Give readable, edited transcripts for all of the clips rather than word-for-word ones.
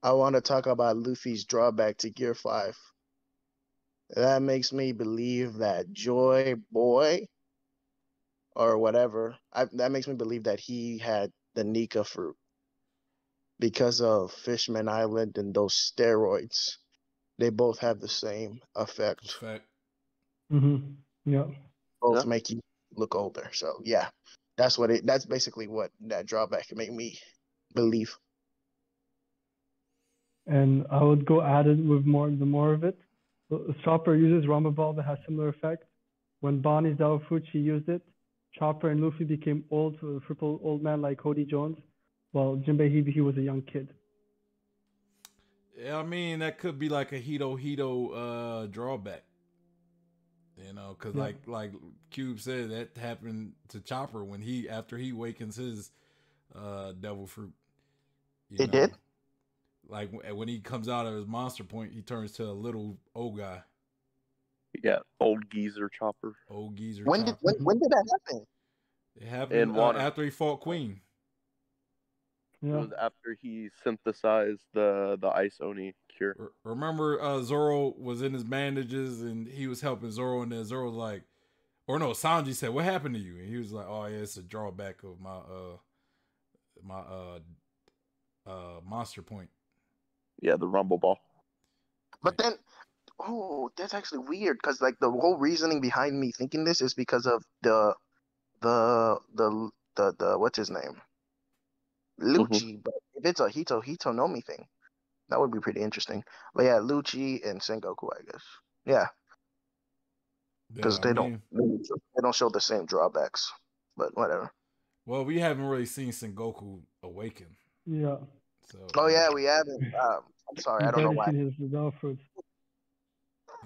I want to talk about Luffy's drawback to Gear 5. That makes me believe that Joy Boy or whatever, that makes me believe that he had the Nika fruit because of Fishman Island and those steroids. They both have the same In effect. fact, Yeah. Both Yeah. make you look older. So yeah, that's basically what that drawback can make me believe. And I would go add it with more of it. Chopper uses Rumble Ball that has similar effect. When Bonnie's Dao Fruit, she used it. Chopper and Luffy became old, triple old man like Cody Jones, while Jinbei he was a young kid. yeah, I mean that could be like a Hito drawback. You know, because Yeah. like Cube said, that happened to Chopper when he after he wakens his devil fruit. You It know, did. like when he comes out of his monster point, he turns to a little old guy, Yeah, old geezer chopper. old geezer When did Chopper. when did that happen? It happened In water. after he fought Queen. It Yeah. was after he synthesized the ice oni cure. Remember, Zoro was in his bandages and he was helping Zoro, and then Zoro was like, or no, Sanji said, "What happened to you?" And he was like, "Oh yeah, it's a drawback of my monster point." Yeah, the rumble ball. But then, oh, that's actually weird because like the whole reasoning behind me thinking this is because of the what's his name, Lucci. But if it's a Hito no Mi thing, that would be pretty interesting. But yeah, Lucci and Sengoku, I guess. Yeah, Yeah, because I mean, they don't show the same drawbacks. But whatever. well, we haven't really seen Sengoku awaken, Yeah. so Oh yeah, we haven't. I'm sorry, I You've don't know barely why. seen his Dao Fruits.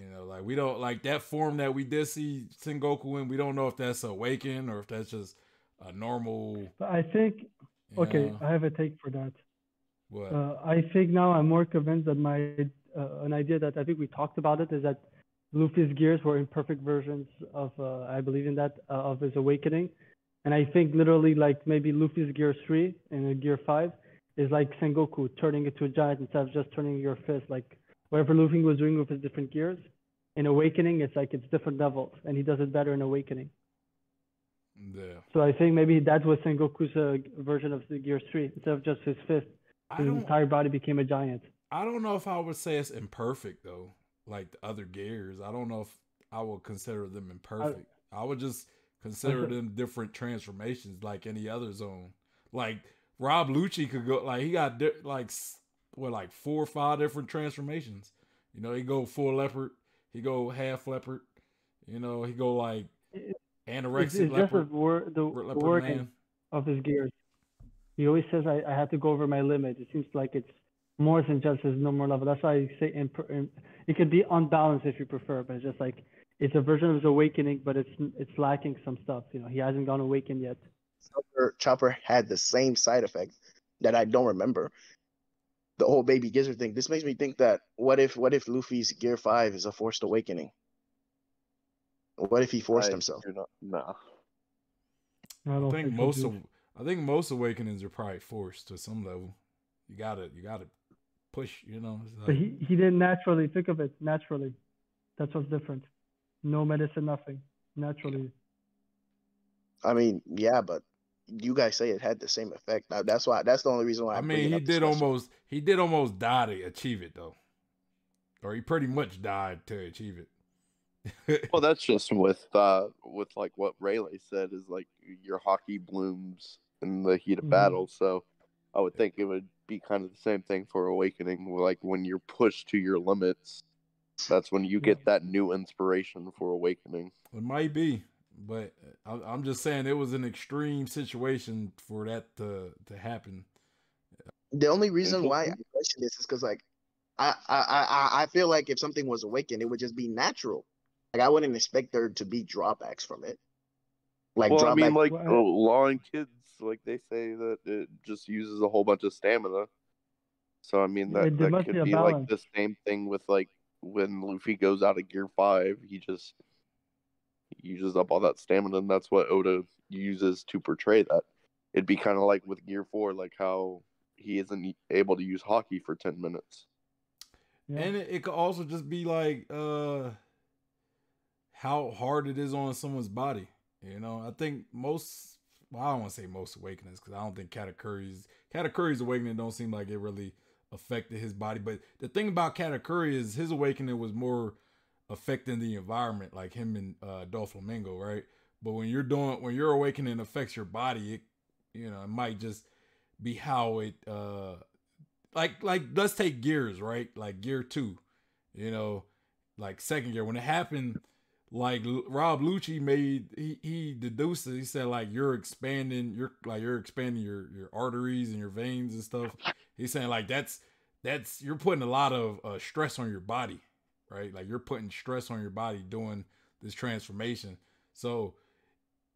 you know, like we don't like that form that we did see Sengoku in. We don't know if that's awaken or if that's just a normal. But I think, You okay, know I have a take for that. what? I think now I'm more convinced that an idea that I think we talked about it is that Luffy's gears were imperfect versions of I believe in that of his awakening, and I think literally like maybe Luffy's gear 3 and gear 5 is like Sengoku turning into a giant instead of just turning your fist like whatever Luffy was doing with his different gears. In awakening, it's like it's different levels, and he does it better in awakening. Yeah, So I think maybe that was Sengoku's version of the gear 3 instead of just his fist. I His don't. entire body became a giant. I don't know if I would say it's imperfect though. Like the other gears, I don't know if I would consider them imperfect. I would just consider them different transformations, like any other zone. Like Rob Lucci could go, like he got like 4 or 5 different transformations. You know, he go full leopard, he go half leopard. You know, he go like anorexic It's just leopard, the leopard wording man. of his gears. He always says I had to go over my limit. It seems like it's more than just his normal level. That's why I say it could be unbalanced if you prefer, but it's just like it's a version of his awakening, but it's lacking some stuff. You know, he hasn't gone awakened yet. Chopper had the same side effect that I don't remember. The whole baby gizzard thing. This makes me think that what if Luffy's Gear 5 is a forced awakening? What if he forced I himself? do not. Nah. I I don't think think so, most dude. of I think most awakenings are probably forced to some level. You gotta push. You know, it's But like he didn't naturally think of it naturally. That's what's different. No medicine, nothing. Naturally. I mean, yeah, but you guys say it had the same effect. Now, that's the only reason why I I'm mean, bringing up this question. he did almost die to achieve it though, or he pretty much died to achieve it. Well, that's just with like what Rayleigh said is like your hockey blooms in the heat of battle. So I would think it would be kind of the same thing for awakening. Like when you're pushed to your limits, that's when you get that new inspiration for awakening. It might be, but I'm just saying it was an extreme situation for that to happen. The only reason why I question this is because like I feel like if something was awakened, it would just be natural. Like I wouldn't expect there to be drawbacks from it. Like Well, I mean, drawback. like Law and Kids, like they say that it just uses a whole bunch of stamina. So I mean There that must be could a be like balance. the same thing with like when Luffy goes out of Gear 5, he just uses up all that stamina, and that's what Oda uses to portray that. It'd be kind of like with Gear 4, like how he isn't able to use hockey for 10 minutes. Yeah. And it could also just be like how hard it is on someone's body. You know, I think most. Well, I don't want to say most awakenings because I don't think Katakuri's awakening don't seem like it really affected his body. But the thing about Katakuri is his awakening was more affecting the environment, like him and Doflamingo, right? But when your awakening affects your body, it might just be how it like let's take Gears, right? Like Gear 2, like second gear when it happened. Like Rob Lucci he deduced it. He said like you're expanding your arteries and your veins and stuff. He's saying like that's you're putting a lot of stress on your body, right? Like you're putting stress on your body doing this transformation. So,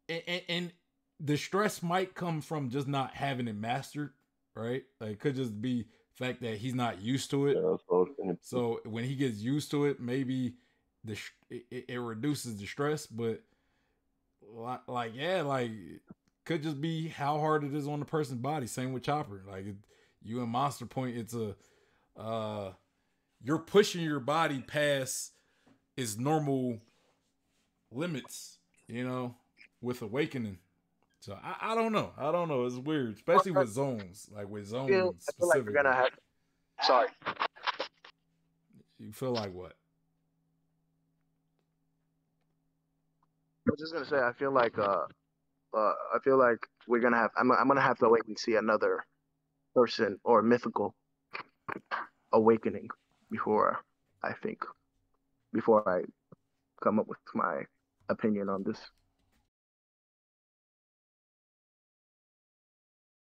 and the stress might come from just not having it mastered, right? Like it could just be the fact that he's not used to it. Yeah, so when he gets used to it, maybe it reduces the stress, but could just be how hard it is on the person's body. Same with Chopper. Like you in Monster Point, it's you're pushing your body past its normal limits, with awakening. So I don't know. It's weird, especially with zones. Like with zones I feel like specifically. we're gonna have. Sorry. You feel like what? I was just gonna say I feel like we're gonna have. I'm gonna have to wait and see another person or mythical awakening before I come up with my opinion on this.